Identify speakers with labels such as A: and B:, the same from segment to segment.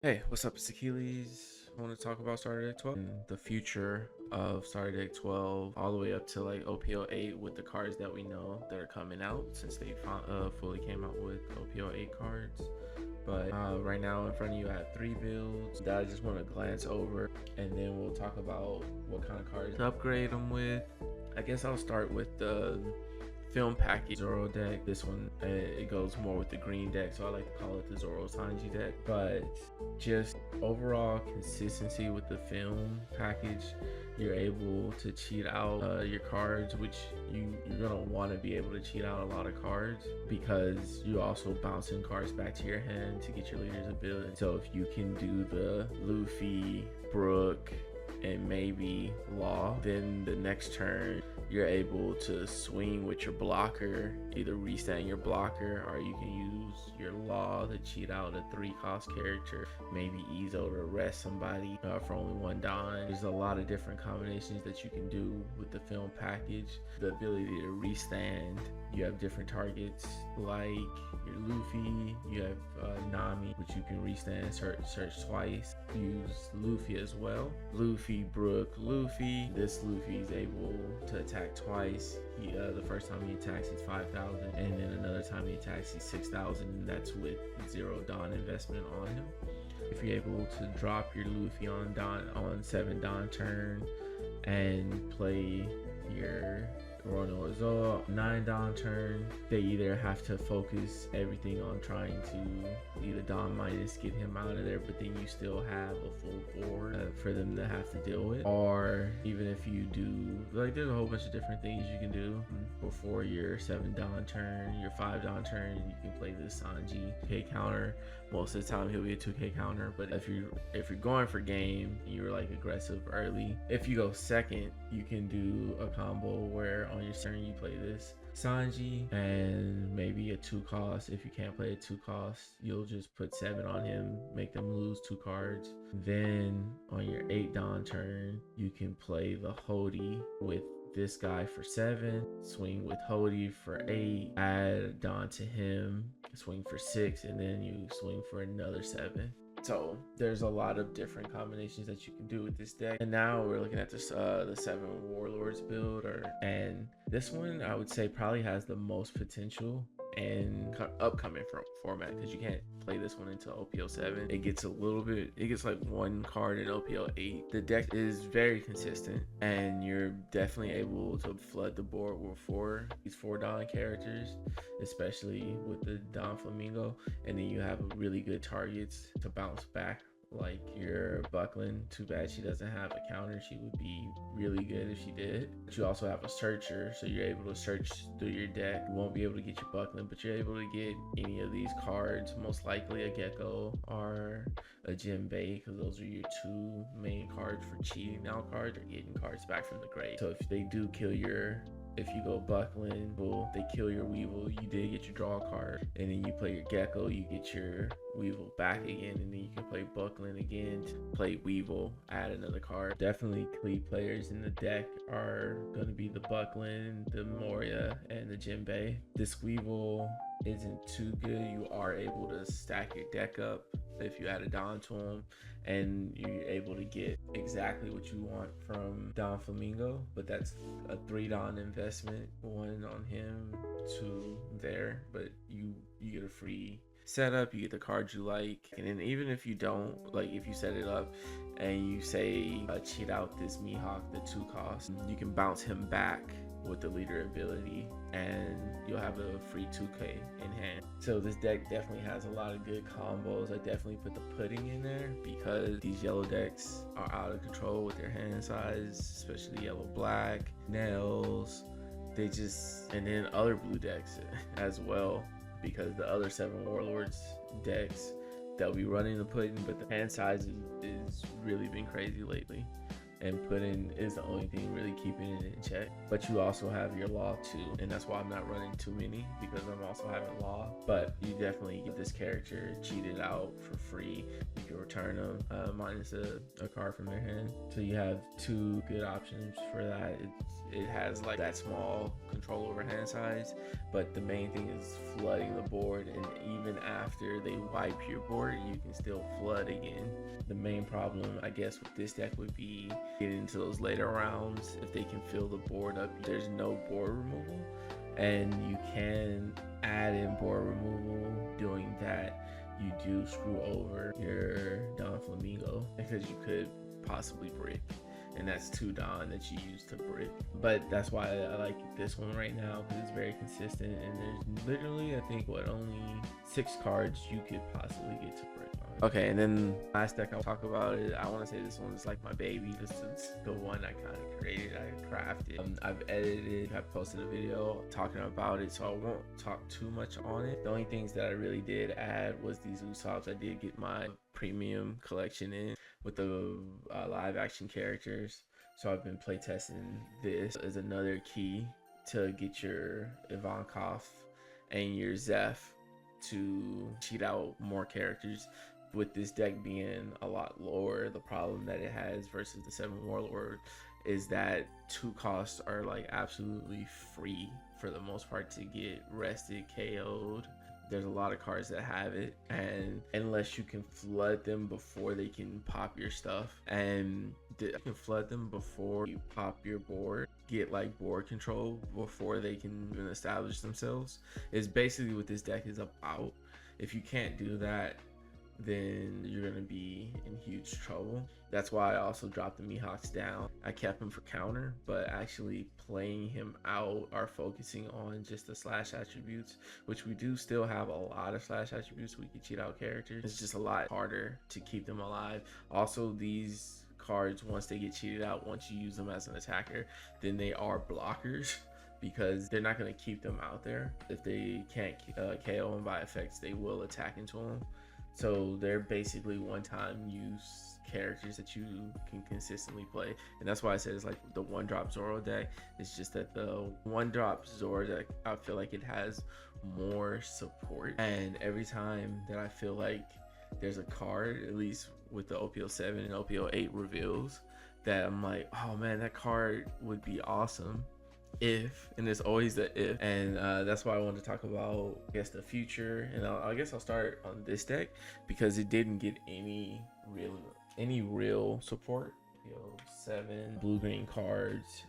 A: Hey, what's up? It's Achilles. I want to talk about Starter Deck 12 and the future of Starter Deck 12 all the way up to like OP-08 with the cards that we know that are coming out since they fully came out with OP-08 cards. But right now in front of you I have 3 builds that I just want to glance over, and then we'll talk about what kind of cards to upgrade them with. I guess I'll start with the film package Zoro deck. This one it goes more with the green deck, so I like to call it the Zoro Sanji deck. But just overall consistency with the film package, you're able to cheat out your cards, which you're gonna want to be able to cheat out a lot of cards because you also bouncing cards back to your hand to get your leader's ability. So if you can do the Luffy, Brook, and maybe Law, then the next turn you're able to swing with your blocker, either restand your blocker or you can use your Law to cheat out a 3-cost character, maybe Ezo to rest somebody for only 1 Don. There's a lot of different combinations that you can do with the film package. The ability to restand, you have different targets like your Luffy, you have Nami, which you can restand search twice. Use Luffy as well. Luffy, Brook, Luffy. This Luffy is able to attack twice. The first time he attacks he's 5,000, and then another time he attacks he's 6,000, and that's with 0 Don investment on him. If you're able to drop your Luffy on 7 Don turn and play your Roronoa Zoro 9 Don turn, they either have to focus everything on trying to either Don minus get him out of there, but then you still have a full board for them to have to deal with. Or even if you do, like, there's a whole bunch of different things you can do before your 7 Don turn, your 5 Don turn. You can play this Sanji K counter. Most of the time he'll be a 2K counter, but if you're going for game, you're like aggressive early. If you go second, you can do a combo where on your turn you play this Sanji and maybe a 2-cost. If you can't play a 2-cost, you'll just put 7 on him, make them lose 2 cards. Then on your 8 Don turn, you can play the Hody with this guy for 7, swing with Hody for 8, add a Don to him, swing for 6, and then you swing for another 7. So there's a lot of different combinations that you can do with this deck. And now we're looking at this the 7 Warlords build, and this one I would say probably has the most potential in upcoming format, because you can't play this one until OP-07. It gets like 1 card in OP-08. The deck is very consistent, and you're definitely able to flood the board with these 4 Don characters, especially with the Don Flamingo. And then you have really good targets to bounce back, like your Buckland. Too bad she doesn't have a counter. She would be really good if she did. But you also have a searcher, so you're able to search through your deck. You won't be able to get your Buckland, but you're able to get any of these cards, most likely a Gecko or a Jinbei, because those are your 2 main cards for cheating out cards or getting cards back from the grave. So if they do kill if you go Buckland, well, they kill your Weevil, you did get your draw card, and then you play your Gecko, you get your Weevil back again, and then you can play Buckland again, play Weevil, add another card. Definitely key players in the deck are going to be the Buckland, the Moria, and the Jinbei. This Weevil isn't too good. You are able to stack your deck up if you add a Don to him, and you're able to get exactly what you want from Don Flamingo, but that's a 3 Don investment, 1 on him, 2 there, but you get a free setup, you get the cards you like. And then even if you don't, like, if you set it up and you say cheat out this Mihawk, the 2-cost, you can bounce him back with the leader ability, and you'll have a free 2K in hand. So this deck definitely has a lot of good combos. I definitely put the pudding in there because these yellow decks are out of control with their hand size, especially yellow black, nails. And then other blue decks as well, because the other 7 Warlords decks, they'll be running the pudding, but the hand size is really been crazy lately, and pudding is the only thing really keeping it in check. But you also have your Law too, and that's why I'm not running too many, because I'm also having Law. But you definitely get this character cheated out for free. You can return them minus a card from their hand. So you have two good options for that. It has like that small control over hand size, but the main thing is flooding the board, and even after they wipe your board, you can still flood again. The main problem, I guess, with this deck would be getting into those later rounds. If they can fill the board up, there's no board removal, and you can add in board removal. Doing that, you do screw over your Don Flamingo because you could possibly brick, and that's 2 Don that you use to brick. But that's why I like this one right now, because it's very consistent, and there's literally, I think, only 6 cards you could possibly get to brick on. Okay, and then last deck I'll talk about it. I want to say this one is like my baby. This is the one I kind of created, I crafted. I've edited, I've posted a video talking about it, so I won't talk too much on it. The only things that I really did add was these Usops. I did get my premium collection in with the live action characters, so I've been playtesting. This is another key to get your Ivankov and your Zeph to cheat out more characters. With this deck being a lot lower, the problem that it has versus the 7 Warlord is that 2 costs are like absolutely free for the most part to get rested, KO'd. There's a lot of cards that have it, and unless you can flood them before they can pop your stuff, and you can flood them before you pop your board, get like board control before they can even establish themselves, is basically what this deck is about. If you can't do that, then you're gonna be in huge trouble. That's why I also dropped the Mihawks down. I kept him for counter, but actually playing him out are focusing on just the slash attributes, which we do still have a lot of slash attributes. We can cheat out characters. It's just a lot harder to keep them alive. Also, these cards, once they get cheated out, once you use them as an attacker, then they are blockers, because they're not going to keep them out there. If they can't KO them by effects, they will attack into them. So they're basically one-time use characters that you can consistently play, and that's why I said it's like the 1-drop Zoro deck. It's just that the 1-drop Zoro deck, I feel like it has more support, and every time that I feel like there's a card, at least with the OP-07 and OP-08 reveals, that I'm like, oh man, that card would be awesome if, and there's always the if, and that's why I wanted to talk about, I guess, the future. And I guess I'll start on this deck because it didn't get any real support. OP-07 blue-green cards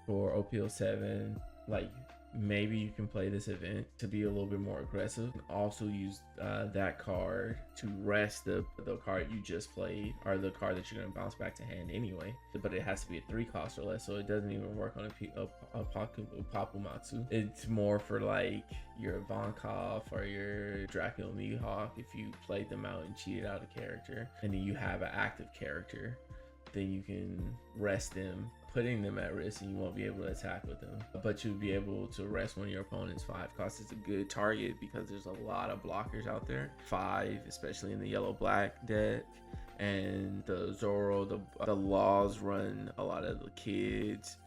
A: for OP-07, like maybe you can play this event to be a little bit more aggressive, and also use that card to rest the card you just played, or the card that you're going to bounce back to hand anyway. But it has to be a 3 cost or less, so it doesn't even work on a Papumatsu. It's more for like your Ivankov or your Dracula Mihawk. If you played them out and cheated out a character, and then you have an active character, then you can rest them, putting them at risk, and you won't be able to attack with them, but you'll be able to rest one of your opponent's 5 costs. It's a good target because there's a lot of blockers out there, 5, especially in the yellow-black deck, and the Zoro, the laws run a lot of the kids,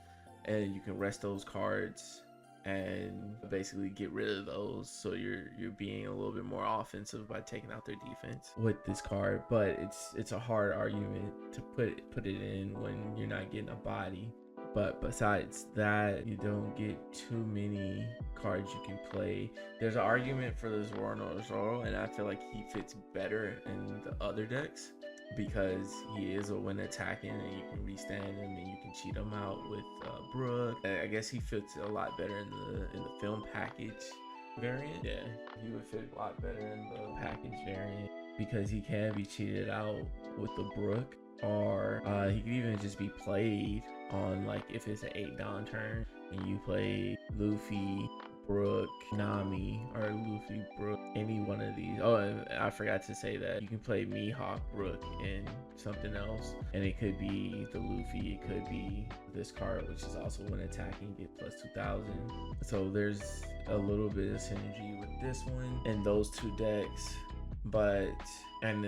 A: and you can rest those cards and basically get rid of those, so you're being a little bit more offensive by taking out their defense with this card. But it's a hard argument to put it in when you're not getting a body. But besides that, you don't get too many cards you can play. There's an argument for this Roronoa Zoro, and I feel like he fits better in the other decks because he is a when attacking, and you can restand him and you can cheat him out with Brook. I guess he fits a lot better in the film package variant. Yeah, he would fit a lot better in the package variant because he can be cheated out with the Brook, or he could even just be played on, like, if it's an 8 down turn and you play Luffy, Brook, Nami, or Luffy, Brook, any one of these. Oh, and I forgot to say that you can play Mihawk, Brook, and something else, and it could be the Luffy, it could be this card, which is also when attacking, get plus 2000. So there's a little bit of synergy with this one and those 2 decks, but and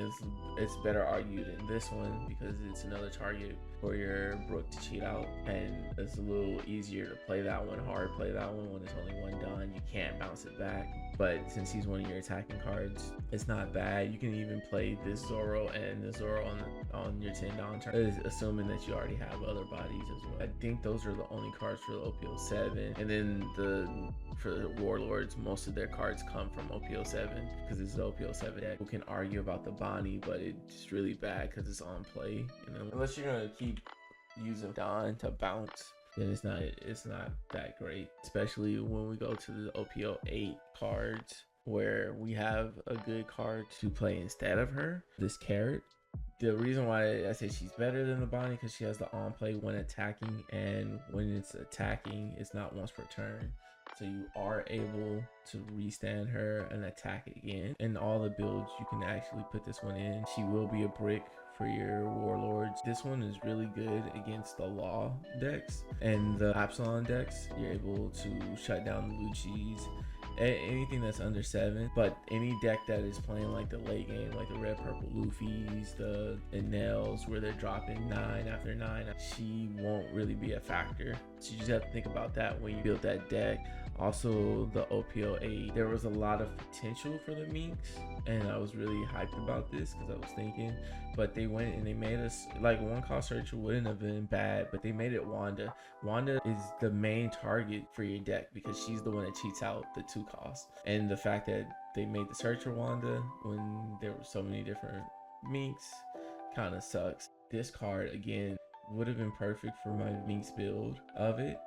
A: it's better argued in this one because it's another target for your Brook to cheat out, and it's a little easier to play that one, hard play that one when it's only one done. You can't bounce it back. But since he's one of your attacking cards, it's not bad. You can even play this Zoro and the Zoro on your 10 down turn, assuming that you already have other bodies as well. I think those are the only cards for the OP-07. And then for the Warlords, most of their cards come from OP-07 because it's the OP-07 deck. People can argue about the Bonnie, but it's really bad because it's on play. You know, unless you're gonna keep using Don to bounce, then it's not that great, especially when we go to the OP-08 cards where we have a good card to play instead of her, this Carrot. The reason why I say she's better than the Bonnie because she has the on play when attacking, and when it's attacking it's not once per turn, so you are able to restand her and attack again. In all the builds you can actually put this one in. She will be a brick for your Warlords. This one is really good against the Law decks and the Absalon decks. You're able to shut down the Luccis, anything that's under 7, but any deck that is playing like the late game, like the red purple Luffy's, the Nails where they're dropping 9 after 9, she won't really be a factor. So you just have to think about that when you build that deck. Also the OP-08, there was a lot of potential for the Minks, and I was really hyped about this because I was thinking, but they went and they made us like one cost searcher wouldn't have been bad, but they made it Wanda. Wanda is the main target for your deck because she's the one that cheats out the 2 costs, and the fact that they made the searcher Wanda when there were so many different Minks kind of sucks. This card again would have been perfect for my Minks build of it,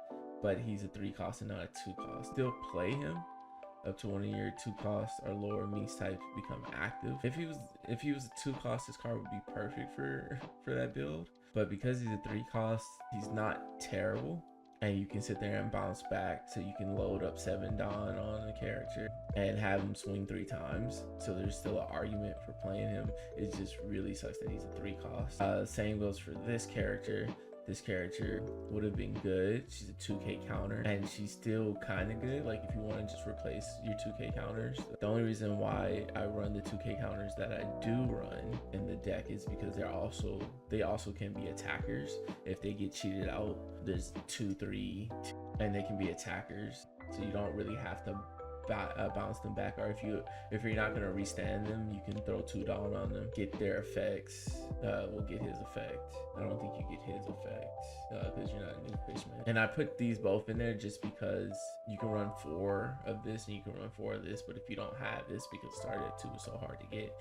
A: but he's a 3 cost and not a 2 cost. Still play him up to one of your 2 costs or lower Minks types become active. If he was a 2 cost, this card would be perfect for that build, but because he's a 3 cost, he's not terrible, and you can sit there and bounce back, so you can load up 7 Dawn on the character and have him swing 3 times. So there's still an argument for playing him. It just really sucks that he's a 3 cost. Same goes for this character. This character would have been good. She's a 2k counter, and she's still kind of good, like if you want to just replace your 2k counters. The only reason why I run the 2k counters that I do run in the deck is because they also can be attackers. If they get cheated out, there's 2-3 and they can be attackers, so you don't really have to bounce them back. Or if you're not gonna restand them, you can throw 2 down on them, get their effects. We'll get his effect. I don't think you get his effect because you're not a new fishman. And I put these both in there just because you can run 4 of this and you can run 4 of this, but if you don't have this because started at 2 is so hard to get,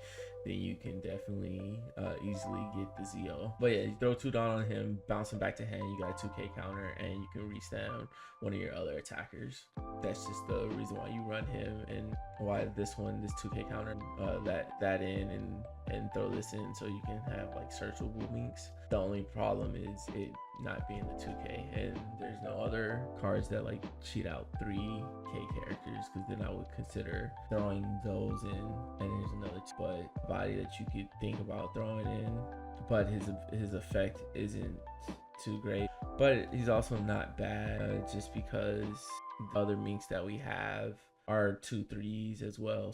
A: then you can definitely easily get the Zio. But yeah, you throw 2 down on him, bounce him back to hand, you got a 2k counter, and you can restand one of your other attackers. That's just the reason why you run him, and why this 2k counter, that in and throw this in, so you can have like searchable Minks. The only problem is it not being the 2k, and there's no other cards that like cheat out 3k characters, because then I would consider throwing those in. And there's another body that you could think about throwing in, but his effect isn't too great, but he's also not bad, just because the other Minks that we have are 2/3s as well,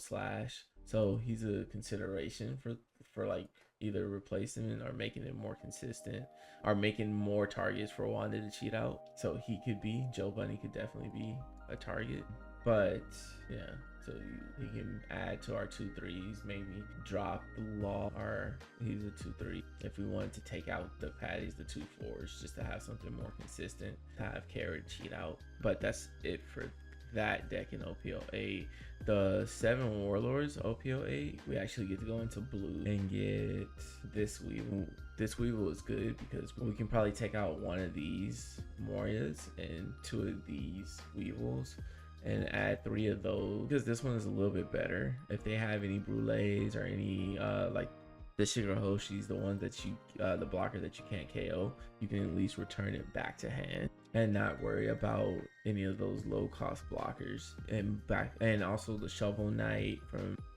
A: so he's a consideration for like either replacing or making it more consistent, or making more targets for Wanda to cheat out. So he could be, Joe Bunny could definitely be a target. But yeah, so he can add to our 2/3s, maybe drop the Law, or he's a 2/3 if we wanted to take out the Patties, the 2/4s, just to have something more consistent to have Carrot cheat out. But that's it for that deck in OP-08. The 7 Warlords OP-08, we actually get to go into blue and get this Weevil. This Weevil is good because we can probably take out one of these Morias and 2 of these Weevils and add 3 of those, because this one is a little bit better. If they have any Brulees or any like the Shigaroshi's, the ones that you the blocker that you can't KO, you can at least return it back to hand and not worry about any of those low cost blockers. And also the Shovel Knight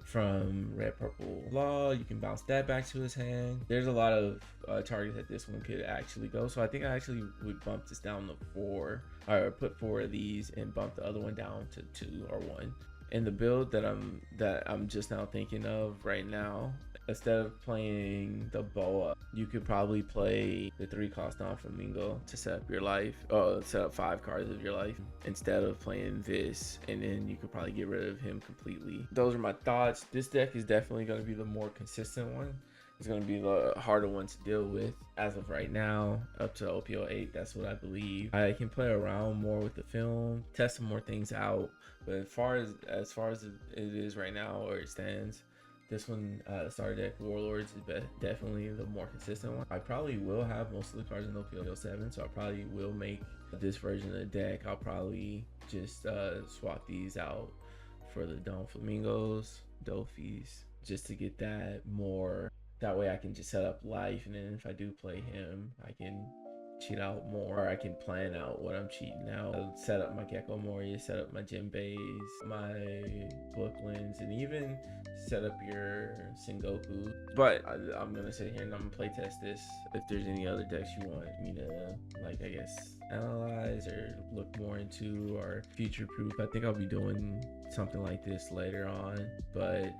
A: from red purple Law, you can bounce that back to his hand. There's a lot of targets that this one could actually go, so I think I actually would bump this down to 4, or put 4 of these and bump the other one down to 2 or 1. And the build that I'm just now thinking of right now, instead of playing the boa, you could probably play the 3-cost non-flamingo to set up your life. Oh, set up 5 cards of your life instead of playing this, and then you could probably get rid of him completely. Those are my thoughts. This deck is definitely going to be the more consistent one. It's going to be the harder one to deal with as of right now, up to OP-08. That's what I believe. I can play around more with the film, test some more things out. But as far as it is right now, or it stands, this one, starter deck Warlords is definitely the more consistent one. I probably will have most of the cards in OP-07, so I probably will make this version of the deck. I'll probably just swap these out for the Don Flamingos, Dofis, just to get that more. That way I can just set up life, and then if I do play him, I can cheat out more, or I can plan out what I'm cheating out. I'll set up my Gecko Moria, set up my Jinbeis, my Brooklyn's, and even set up your Sengoku. But I'm gonna sit here and I'm gonna play test this. If there's any other decks you want me to, like, I guess, analyze or look more into or future proof, I think I'll be doing something like this later on. But